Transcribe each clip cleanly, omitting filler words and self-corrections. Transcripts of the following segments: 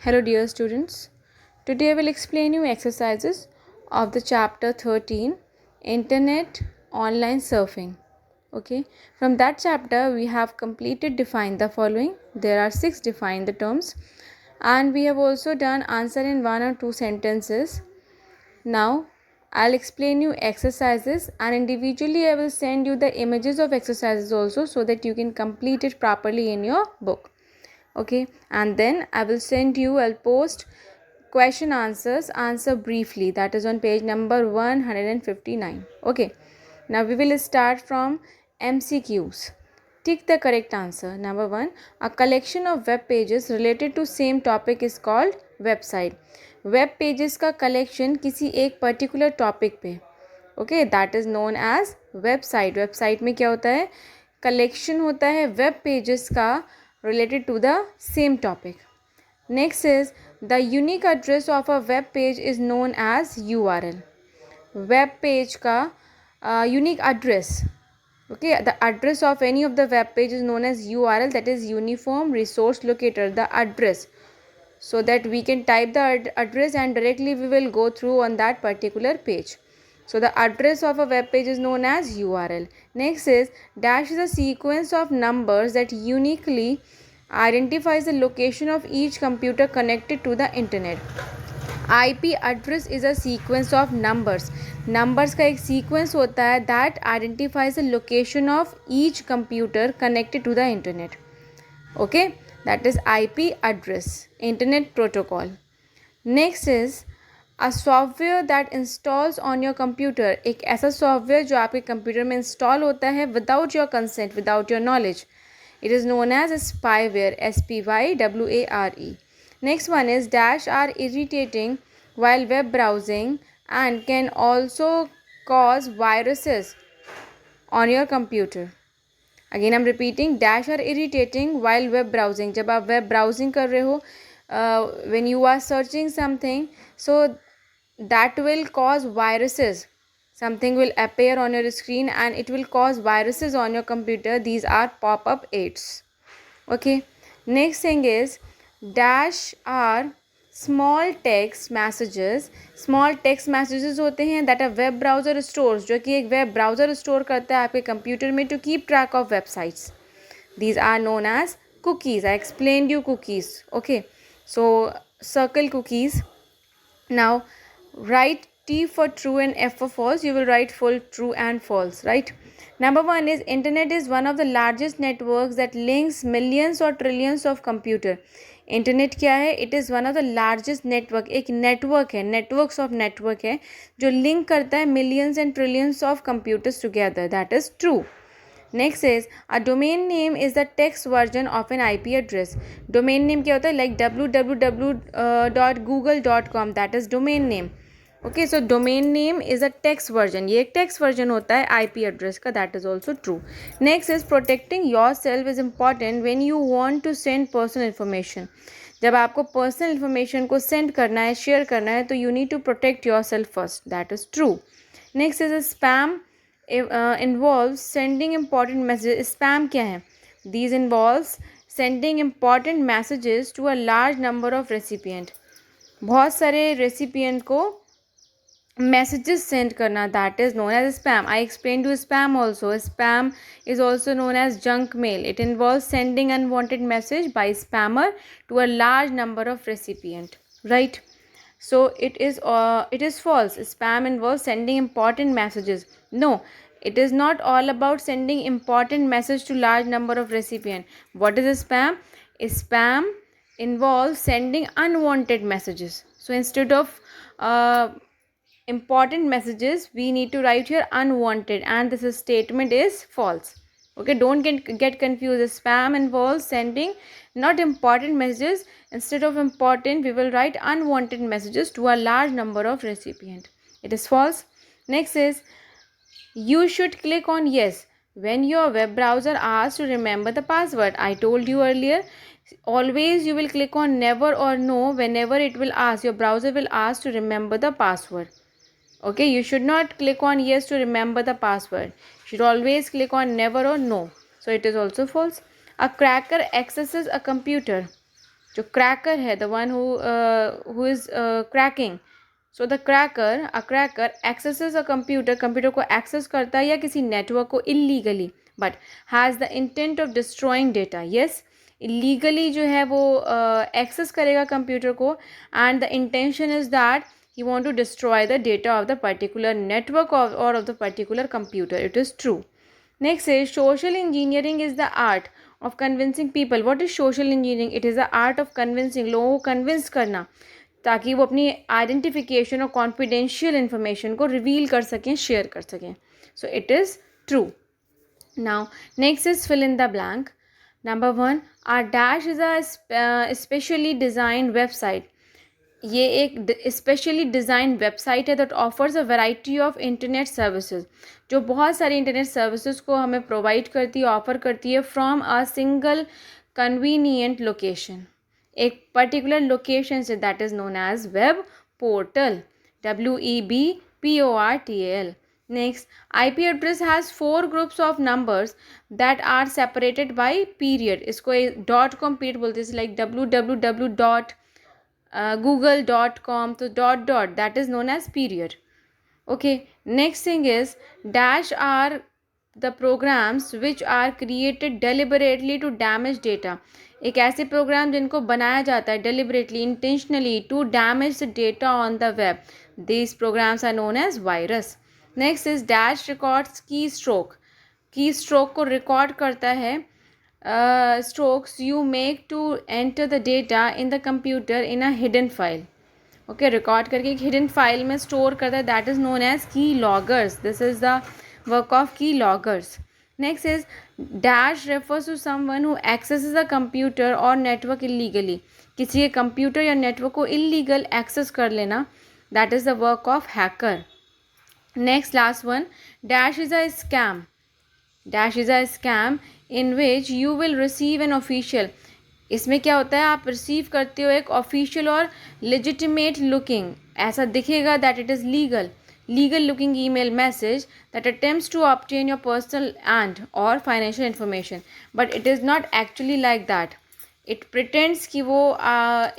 Hello dear students. Today I will explain you exercises of the chapter 13 Internet Online Surfing. Okay. From that chapter we have completed define the following. There are 6 define the terms and we have also done answer in 1 or 2 sentences. Now I'll explain you exercises and individually I will send you the images of exercises also so that you can complete it properly in your book. Okay, and then I'll post question answer briefly, that is on page number 159. Okay, now we will start from MCQs. Tick the correct answer. Number 1, a collection of web pages related to same topic is called website. Web pages का collection किसी एक particular topic पे, okay, that is known as website. Website में क्या होता है? Collection होता है वेब पेजेस का related to the same topic. Next is the unique address of a web page is known as URL. Web page का unique address, okay, the address of any of the web page is known as URL, that is uniform resource locator, the address, so that we can type the address and directly we will go through on that particular page. So the address of a web page is known as URL. Next is dash is a sequence of numbers that uniquely identifies the location of each computer connected to the internet. IP address is a sequence of numbers. Numbers का एक sequence होता है that identifies the location of each computer connected to the internet. Okay, that is IP address, internet protocol. Next is a software that installs on your computer. एक ऐसा software जो आपके computer में install होता है without your consent, without your knowledge. It is known as spyware, SPYWARE. Next one is dash are irritating while web browsing and can also cause viruses on your computer. Again I'm repeating, dash are irritating while web browsing. जब आप web browsing कर रहे हो, when you are searching something, so that will cause viruses. Something will appear on your screen and it will cause viruses on your computer. These are pop-up ads. Okay, next thing is dash are small text messages. Small text messages होते हैं that a web browser stores, जो कि एक web browser store करता है आपके computer में to keep track of websites. These are known as cookies. I explained you cookies. Okay, so circle cookies. Now write T for true and F for false. You will write full true and false, right? Number 1 is internet is one of the largest networks that links millions or trillions of computer. Internet क्या है? It is one of the largest network. एक network है, networks of network है जो link करता है millions and trillions of computers together. That is true. Next is a domain name is the text version of an IP address. Domain name क्या होता है? Like www.google.com, that is domain name. Okay, so domain name is a text version. ये एक text version होता है IP address का. That is also true. Next is protecting your self is important when you want to send personal information. जब आपको personal information को send करना है, शेयर करना है, तो you need to protect yourself first. That is true. Next is spam involve sending important messages. Spam क्या है? These involves sending important messages to a large number of recipient. बहुत सारे recipient को messages send karna, that is known as spam. I explained you spam also. Spam is also known as junk mail. It involves sending unwanted message by spammer to a large number of recipient, right? So it is false. Spam involves sending important messages. No, it is not all about sending important message to large number of recipient. What is spam? Spam involves sending unwanted messages. So instead of important messages, we need to write here unwanted, and this statement is false. Okay, don't get confused. Spam involves sending not important messages. Instead of important, we will write unwanted messages to a large number of recipient. It is false. Next is you should click on yes when your web browser asks to remember the password. I told you earlier, always you will click on never or no whenever it will ask, your browser will ask to remember the password. Okay, you should not click on yes to remember the password. You should always click on never or no. So it is also false. A cracker accesses a computer. जो cracker है, the one who is cracking, so the cracker, a cracker axes a computer, computer को access करता है या किसी network को illegally, but has the intent of destroying data. Yes, illegally जो है वो एक्सेस करेगा कंप्यूटर को, and the intention is that he want to destroy the data of the particular network or of the particular computer. It is true. Next is social engineering is the art of convincing people. What is social engineering? It is the art of convincing, लोगों को convince करना ताकि वो अपनी identification और confidential information को reveal कर सकें, शेयर कर सकें. So it is true. Now next is fill in the blank. Number 1, आर dash is a specially designed website. ये एक स्पेशली डिज़ाइन वेबसाइट है that offers a variety of internet services, जो बहुत सारी इंटरनेट सर्विसेज को हमें प्रोवाइड करती है, ऑफर करती है from a single convenient location, एक पर्टिकुलर लोकेशन से, that is known as web portal, WEBPORTAL. Next, IP address has 4 groups of numbers that are separated by period. इसको .com period बोलते हैं, like www.google.com, तो dot that is known as period. Okay, next thing is dash are the programs which are created deliberately to damage data. एक ऐसे programme जिनको बनाया जाता है deliberately, intentionally to damage the data on the web. These programs are known as virus. Next is dash records keystroke. Keystroke को record करता है strokes you make to enter the data in the computer in a hidden file. Okay, record करके एक hidden file में store करता है, that is known as key loggers. This is the work of key loggers. Next is dash refers to someone who accesses a computer or network illegally. किसी के computer या network को illegal access कर लेना, that is the work of hacker. Next, last one, dash is a scam. Dash is a scam in which you will receive an official. इसमें क्या होता है, आप रिसीव करते हो एक ऑफिशियल और लेजिटिमेट लुकिंग, ऐसा दिखेगा that it is legal looking email message that attempts to obtain your personal and और financial information, but it is not actually like that. It pretends कि वो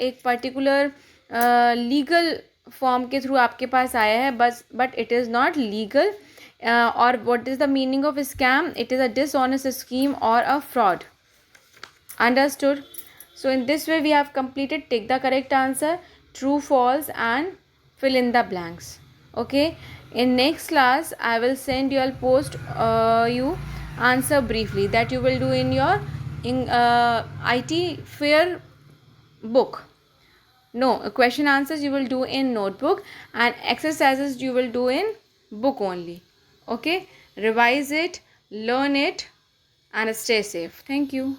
एक पर्टिकुलर लीगल फॉर्म के through आपके पास आया है, but it is not legal. और what is the meaning of a scam? It is a dishonest scheme or a fraud. Understood? So in this way we have completed take the correct answer, true, false, and fill in the blanks. Okay, in next class I will send you, I'll post you answer briefly that you will do in your IT fair book. No, question answers you will do in notebook and exercises you will do in book only. Okay, revise it, learn it, and stay safe. Thank you.